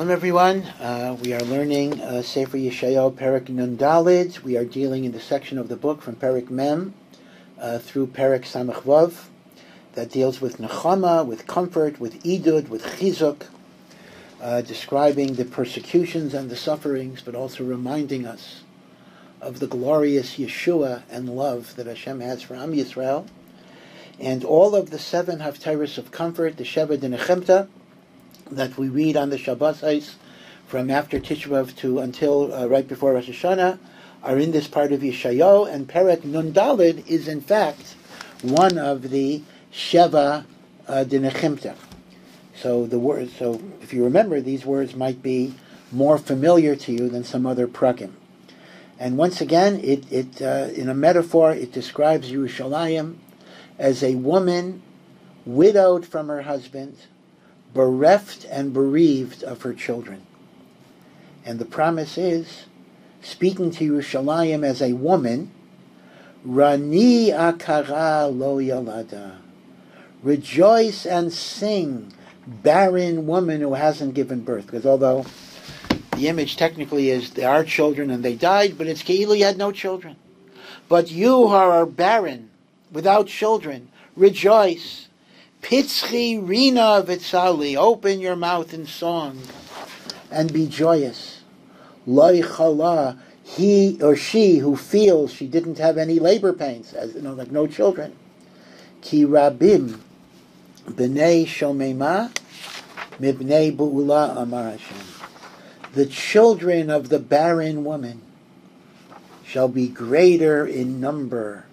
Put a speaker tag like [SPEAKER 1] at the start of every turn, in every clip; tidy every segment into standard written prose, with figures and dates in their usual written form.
[SPEAKER 1] Shalom everyone. We are learning Sefer Yeshayahu Perek Nun Daled. We are dealing in the section of the book from Perek Mem through Perek Samach Vav that deals with Nechama, with comfort, with Idud, with Chizuk, describing the persecutions and the sufferings, but also reminding us of the glorious Yeshua and love that Hashem has for Am Yisrael, and all of the 7 Haftarahs of comfort, the Sheva Denechemta, that we read on the Shabbos from after Tisha B'Av to until right before Rosh Hashanah are in this part of Yeshayahu, and Perek Nun Daled is in fact one of the Sheva Denechemta. So if you remember, these words might be more familiar to you than some other prakim. And once again, it in a metaphor, it describes Yerushalayim as a woman widowed from her husband, bereft and bereaved of her children. And the promise is, speaking to Yerushalayim as a woman, Rani akara lo yalada, rejoice and sing, barren woman who hasn't given birth. Because although the image technically is there are children and they died, but it's Ke'ilu had no children. But you who are barren, without children, rejoice. Pitzchi rina v'tzali, open your mouth in song and be joyous. Loi chala, he or she who feels she didn't have any labor pains, as like no children. Ki rabim b'nei shomema mibnei bu'ula amar Hashem. The children of the barren woman shall be greater in number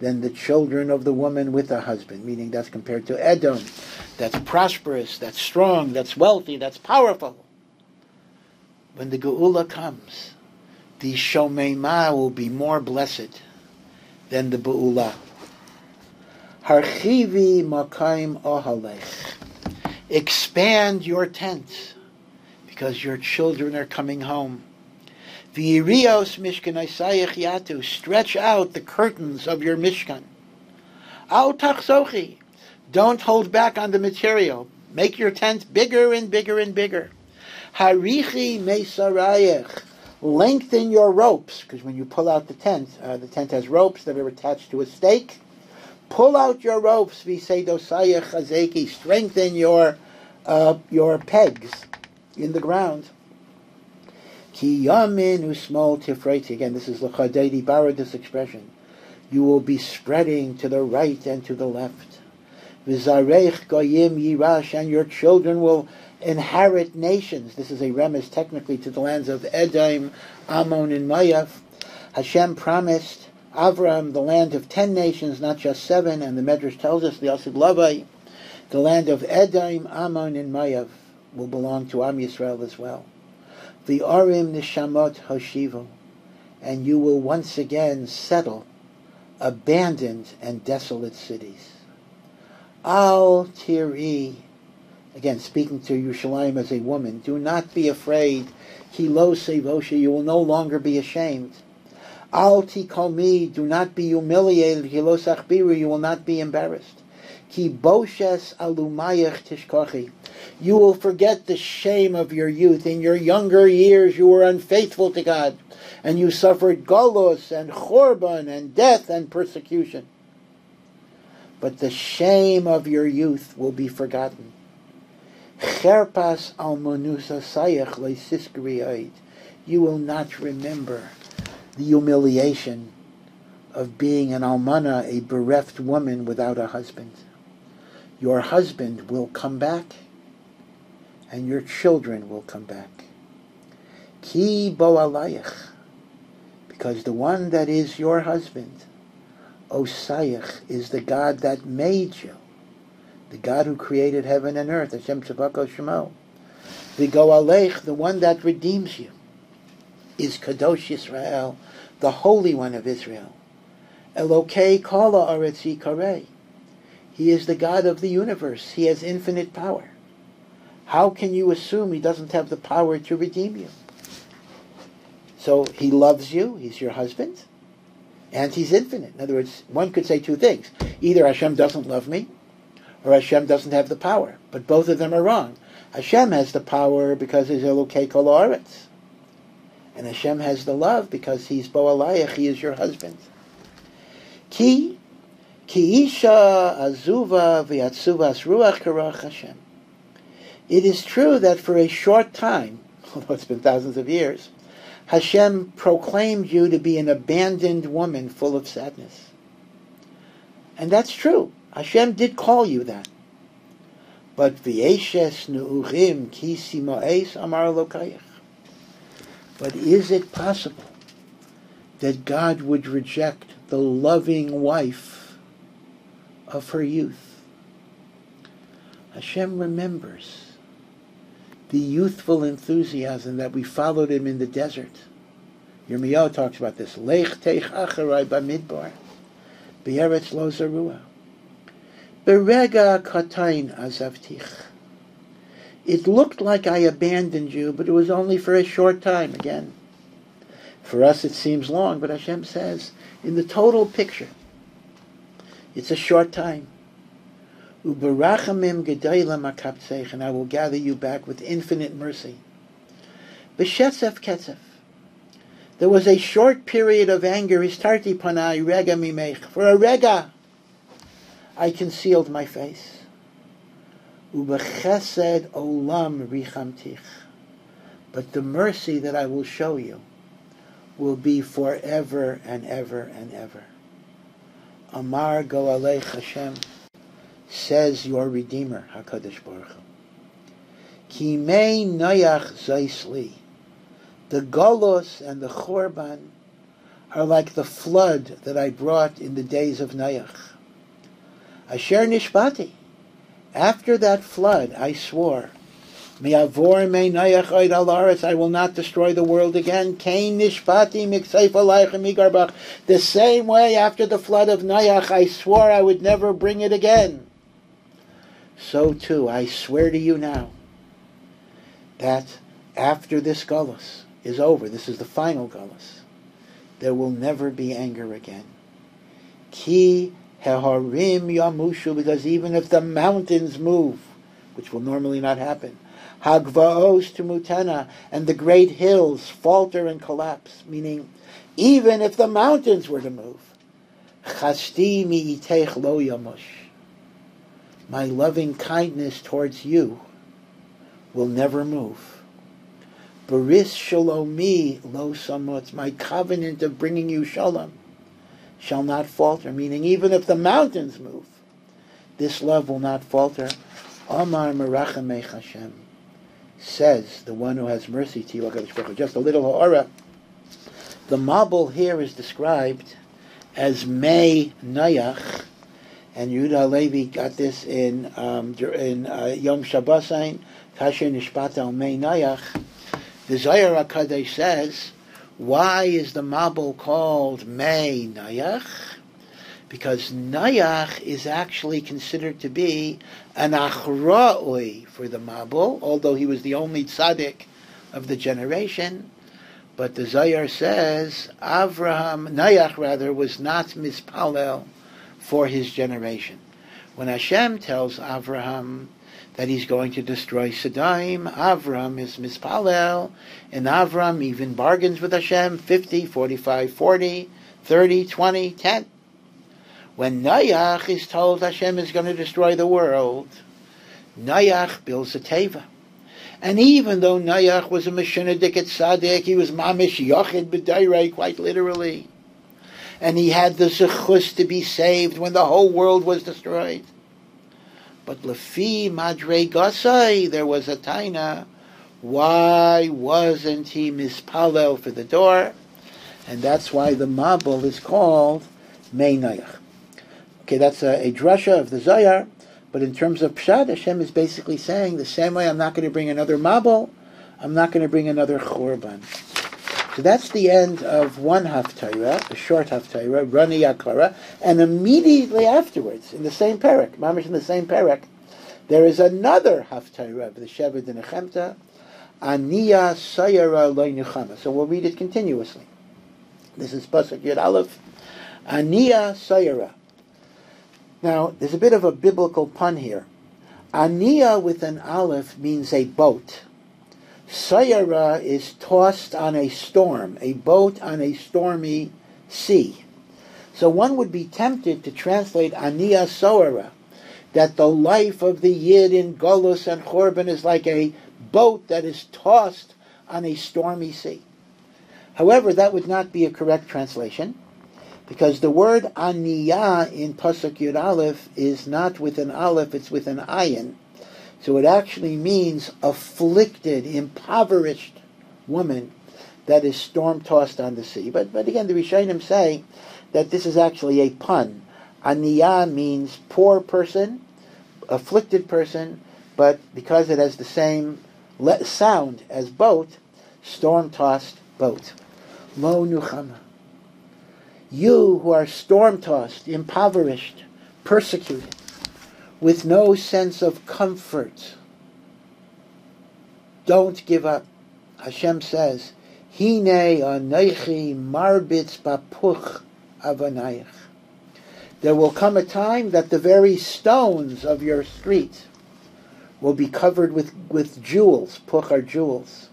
[SPEAKER 1] than the children of the woman with a husband, meaning that's compared to Edom, that's prosperous, that's strong, that's wealthy, that's powerful. When the Geula comes, the Shomema will be more blessed than the Be'ula. Harchivi makaim ohalech. Expand your tent, because your children are coming home. V'yirios mishkanasayich yatu, stretch out the curtains of your mishkan. Al tachsochi, don't hold back on the material. Make your tent bigger and bigger and bigger. Harichi meisarayich, lengthen your ropes, because when you pull out the tent has ropes that are attached to a stake. Pull out your ropes, v'seidosayich chazeki, strengthen your pegs in the ground. Ki yamin usmol tifreiti. Again, this is the Chadedi borrowed this expression. You will be spreading to the right and to the left. V'zareich goyim yirash, and your children will inherit nations. This is a remez technically to the lands of Edom, Ammon, and Moav. Hashem promised Avraham the land of 10 nations, not just 7, and the Medrash tells us, the Asid Lavai, the land of Edom, Ammon, and Moav will belong to Am Yisrael as well. The Arim Nishamot Hoshivu, and you will once again settle abandoned and desolate cities. Al Tiri, again speaking to Yerushalayim as a woman, do not be afraid. Ki lo sevosha, you will no longer be ashamed. Al Tikomi, do not be humiliated. Ki lo sachbiru, you will not be embarrassed. Ki boshes alumayach tishkochi, you will forget the shame of your youth. In your younger years you were unfaithful to God, and you suffered galus and chorban and death and persecution. But the shame of your youth will be forgotten. Cherpas almonusa sayach leisiskri oid, you will not remember the humiliation of being an almana, a bereft woman without a husband. Your husband will come back, and your children will come back. Ki bo alayich, because the one that is your husband, Osayich, is the God that made you, the God who created heaven and earth, Hashem Tzavako Shemo. The go aleich, the one that redeems you, is Kadosh Yisrael, the Holy One of Israel. Elokei kala aretz yikarei. He is the God of the universe. He has infinite power. How can you assume he doesn't have the power to redeem you? So he loves you, he's your husband, and he's infinite. In other words, one could say 2 things. Either Hashem doesn't love me, or Hashem doesn't have the power. But both of them are wrong. Hashem has the power because he's Elokei Kol Haaretz. And Hashem has the love because he's Bo Alayach, he is your husband. Ki isha azuva v'yatzuvas ruach karach Hashem. It is true that for a short time, although it's been thousands of years, Hashem proclaimed you to be an abandoned woman full of sadness. And that's true. Hashem did call you that. But v'yeshes nu'urim ki simo'es amar lokayach. But is it possible that God would reject the loving wife of her youth? Hashem remembers the youthful enthusiasm that we followed him in the desert. Yirmiyahu talks about this. Lech teich acharai bamidbar, be'eretz lo zarua. Berega katayin azavtich. It looked like I abandoned you, but it was only for a short time. Again, for us it seems long, but Hashem says, in the total picture, it's a short time. Uberachamim gedayla makaptzeich, and I will gather you back with infinite mercy. B'shesef ketzef. There was a short period of anger. Istarti panai rega mimech. For a rega, I concealed my face. Ubechesed olam richamtich. But the mercy that I will show you will be forever and ever and ever. Amar go'alech Hashem, says your Redeemer, HaKadosh Baruch Hu. Ki mei noyach zaisli. The Golos and the Chorban are like the flood that I brought in the days of Noach. Asher nishbati. After that flood, I swore, Me'avor mei Noach oid al haaretz, I will not destroy the world again. Kein nishbati mikseif alaycha migarbach. The same way after the flood of Noach, I swore I would never bring it again. So too, I swear to you now, that after this Golos is over, this is the final Golos, there will never be anger again. Ki heharim yamushu, because even if the mountains move, which will normally not happen, hagvaos tumutana, and the great hills falter and collapse, meaning even if the mountains were to move, chasti mi'iteich lo yamush, my loving kindness towards you will never move. Baris shalomi lo samutz, my covenant of bringing you shalom shall not falter, meaning even if the mountains move, this love will not falter. Amar merachamei Hashem, says the one who has mercy to you. Just a little ha'ara. The mabul here is described as Mei Noach, and Yehuda Halevi got this in Yom Shabbosain, Kasher Nishpata al Mei Noach. The Zohar HaKadosh says, why is the mabul called Mei Noach? Because Noach is actually considered to be an achra'oi for the mabul, although he was the only tzaddik of the generation. But the Zohar says Noach was not mispalel for his generation. When Hashem tells Avraham that he's going to destroy Sodom, Avram is mispalel, and Avram even bargains with Hashem, 50, 45, 40, 30, 20, 10. When Noach is told Hashem is going to destroy the world, Noach builds a teva. And even though Noach was a Meshunadik Tzaddik, he was mamish yochid b'dayrei, quite literally. And he had the zechus to be saved when the whole world was destroyed. But lefi madrei gasai, there was a taina. Why wasn't he mispalel for the door? And that's why the mabul is called Mei Noach. Okay, that's a drasha of the Zohar, but in terms of Pshat, Hashem is basically saying the same way I'm not going to bring another mabul, I'm not going to bring another chorban. So that's the end of one haftarah, the short haftarah, Rani Yakara, and immediately afterwards, in the same parak, mamish in the same parak, there is another haftarah of the Shevet and Nechemta, Aniya Sayara Lo Nuchama. So we'll read it continuously. This is Pasuk Yud Aleph, Aniya Sayara. Now, there's a bit of a biblical pun here. Aniya with an aleph means a boat. Sayara is tossed on a storm, a boat on a stormy sea. So one would be tempted to translate Aniya Soara, that the life of the Yid in Golus and Chorban is like a boat that is tossed on a stormy sea. However, that would not be a correct translation, because the word Aniyah in Pasuk Yud Aleph is not with an Aleph, it's with an Ayin. So it actually means afflicted, impoverished woman that is storm-tossed on the sea. But again, the Rishonim say that this is actually a pun. Aniyah means poor person, afflicted person, but because it has the same sound as boat, storm-tossed boat. Lo nuchama. You who are storm-tossed, impoverished, persecuted, with no sense of comfort, don't give up. Hashem says, Hine aneichi marbitz bapuch avanayich. There will come a time that the very stones of your street will be covered with jewels. Puch are jewels.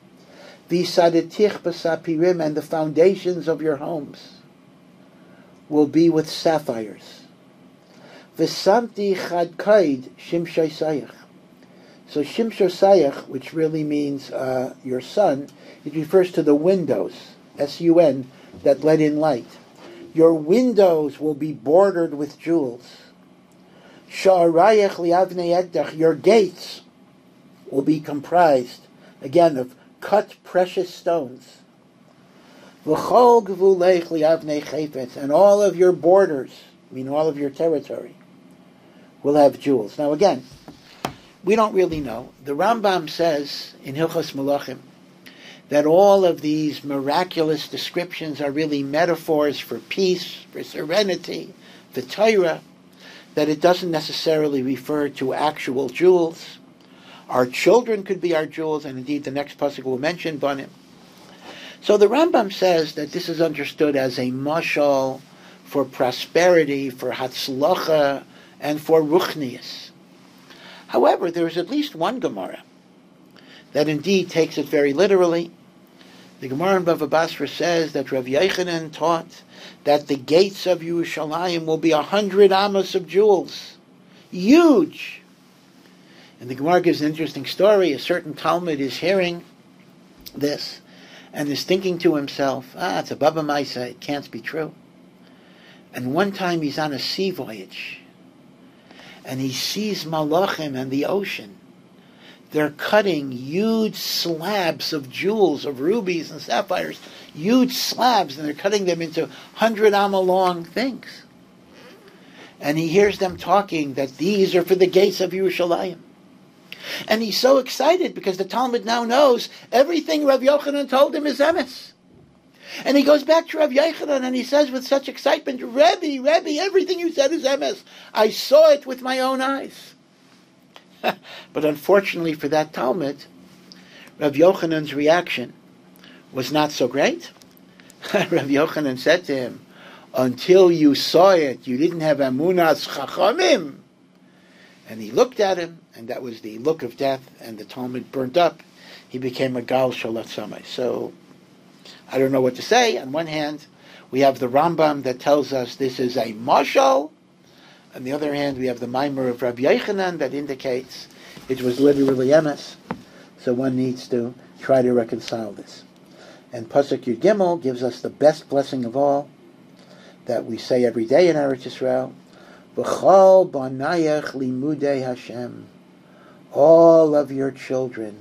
[SPEAKER 1] V'sadetich b'sapirim, and the foundations of your homes will be with sapphires. V'samti chadkaid shimshai sayach. So shimshai sayach, which really means your son, it refers to the windows, S-U-N, that let in light. Your windows will be bordered with jewels. Sha'arayach li'avnei ekdach, your gates will be comprised, again, of cut precious stones. V'chol gvuleich li'avnei chayfetz, and all of your borders, I mean all of your territory, will have jewels. Now again, we don't really know. The Rambam says in Hilchos Melachim that all of these miraculous descriptions are really metaphors for peace, for serenity, for Torah, that it doesn't necessarily refer to actual jewels. Our children could be our jewels, and indeed the next pasuk will mention Banim. So the Rambam says that this is understood as a mashal for prosperity, for hatzlacha, and for ruchnius. However, there is at least one Gemara that indeed takes it very literally. The Gemara in Bava Basra says that Rav Yochanan taught that the gates of Yerushalayim will be 100 amos of jewels. Huge! And the Gemara gives an interesting story. A certain Talmud is hearing this and is thinking to himself, it's a Baba Maisa, it can't be true. And one time he's on a sea voyage, and he sees Malachim and the ocean. They're cutting huge slabs of jewels, of rubies and sapphires, huge slabs, and they're cutting them into 100 amma long things. And he hears them talking that these are for the gates of Yerushalayim. And he's so excited because the Talmud now knows everything Rav Yochanan told him is emes. And he goes back to Rav Yochanan and he says with such excitement, Rebbe, everything you said is emes. I saw it with my own eyes. But unfortunately for that Talmud, Rav Yochanan's reaction was not so great. Rav Yochanan said to him, until you saw it, you didn't have amunas chachamim. And he looked at him, and that was the look of death, and the Talmud burnt up. He became a gal shalat samay. So I don't know what to say. On one hand, we have the Rambam that tells us this is a mashal. On the other hand, we have the Maimer of Rabbi Yochanan that indicates it was literally emes. So one needs to try to reconcile this. And Pasuk Yud Gimel gives us the best blessing of all that we say every day in Eretz Yisrael. V'chol banayach limudei Hashem. All of your children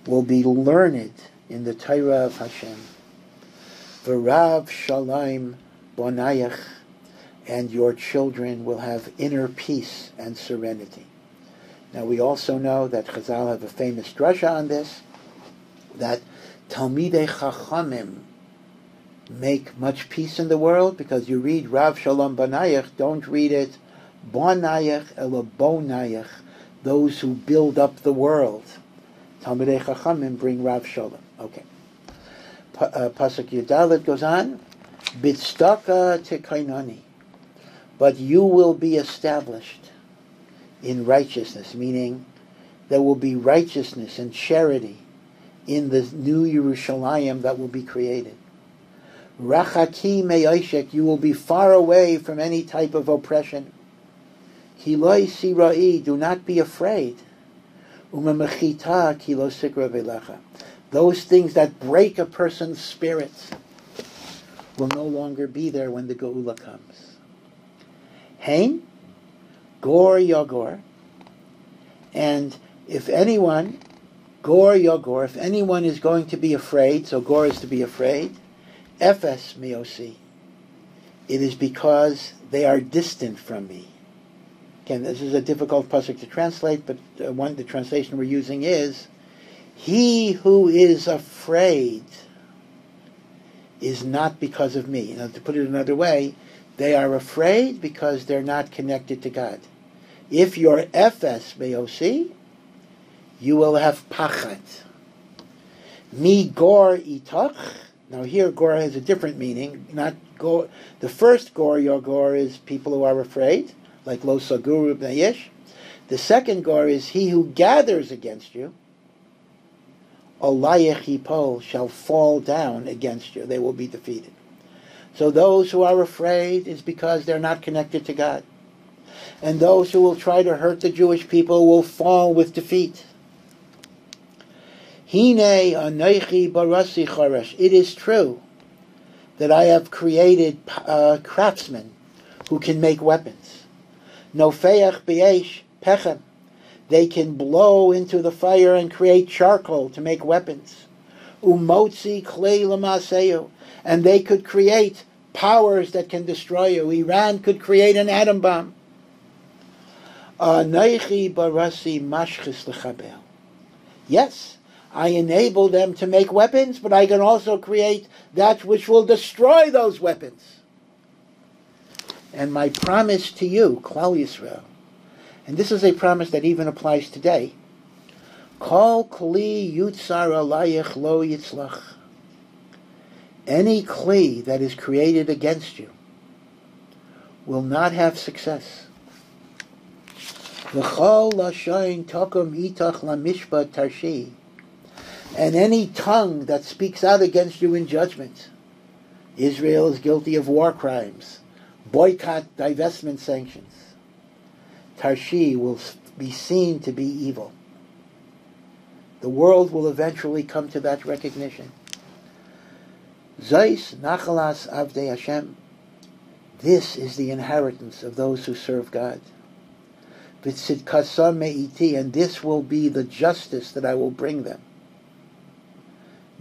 [SPEAKER 1] will be learned in the Torah of Hashem. V'rav shalom banayach. And your children will have inner peace and serenity. Now we also know that Chazal have a famous drasha on this, that Talmidei Chachamim make much peace in the world, because you read Rav Shalom Banayach, don't read it Bonayach ela Bonayach, those who build up the world. Talmidei Chachamim bring Rav Shalom. Okay. Pasuk Yudalet goes on, Bitzdaka tekainani. But you will be established. in righteousness, meaning there will be righteousness and charity in the new Yerushalayim that will be created. Rachaki me'oshek, you will be far away from any type of oppression. Ki lo sirai, do not be afraid. Umemechita ki lo sikra velecha. Those things that break a person's spirit will no longer be there when the Geula comes. Hein, gor yagor, and if anyone, gor yagor, if anyone is going to be afraid, so gor is to be afraid, efes miosi, it is because they are distant from me. Again, this is a difficult pasuk to translate, but the translation we're using is, he who is afraid is not because of me. Now, to put it another way, they are afraid because they're not connected to God. If you're efes meosi, you will have pachat. Mi gor itach. Now here, gor has a different meaning. Not gor. The first gor, your gor, is people who are afraid, like lo saguru b'nayish. The second gor is he who gathers against you. Olayech yipol, shall fall down against you. They will be defeated. So those who are afraid is because they're not connected to God. And those who will try to hurt the Jewish people will fall with defeat. Hine anochi barasi charash. It is true that I have created craftsmen who can make weapons. Nofeach b'yesh pechem. They can blow into the fire and create charcoal to make weapons. Umotzi klei l'maseyu. And they could create powers that can destroy you. Iran could create an atom bomb. Anochi barasi mashchis l'chabel. Yes, I enable them to make weapons, but I can also create that which will destroy those weapons. And my promise to you, Klal Yisrael, and this is a promise that even applies today, Kol kli yutzar alayich lo yitzlach. Any kli that is created against you will not have success. V'chol lashayin tokum itach lamishpat tarshi. And any tongue that speaks out against you in judgment. Israel is guilty of war crimes, boycott, divestment sanctions. Tarshi will be seen to be evil. The world will eventually come to that recognition. Zeis nachalas avdei Hashem. This is the inheritance of those who serve God. V'tzidkasam me'iti, and this will be the justice that I will bring them.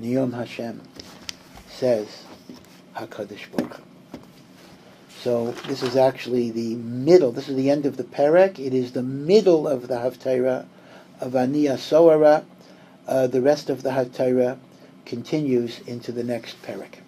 [SPEAKER 1] Niyom Hashem, says HaKadosh Baruch Hu. So this is actually the middle. This is the end of the perek. It is the middle of the Haftarah of Ani Asoara. The rest of the Haftarah continues into the next perek.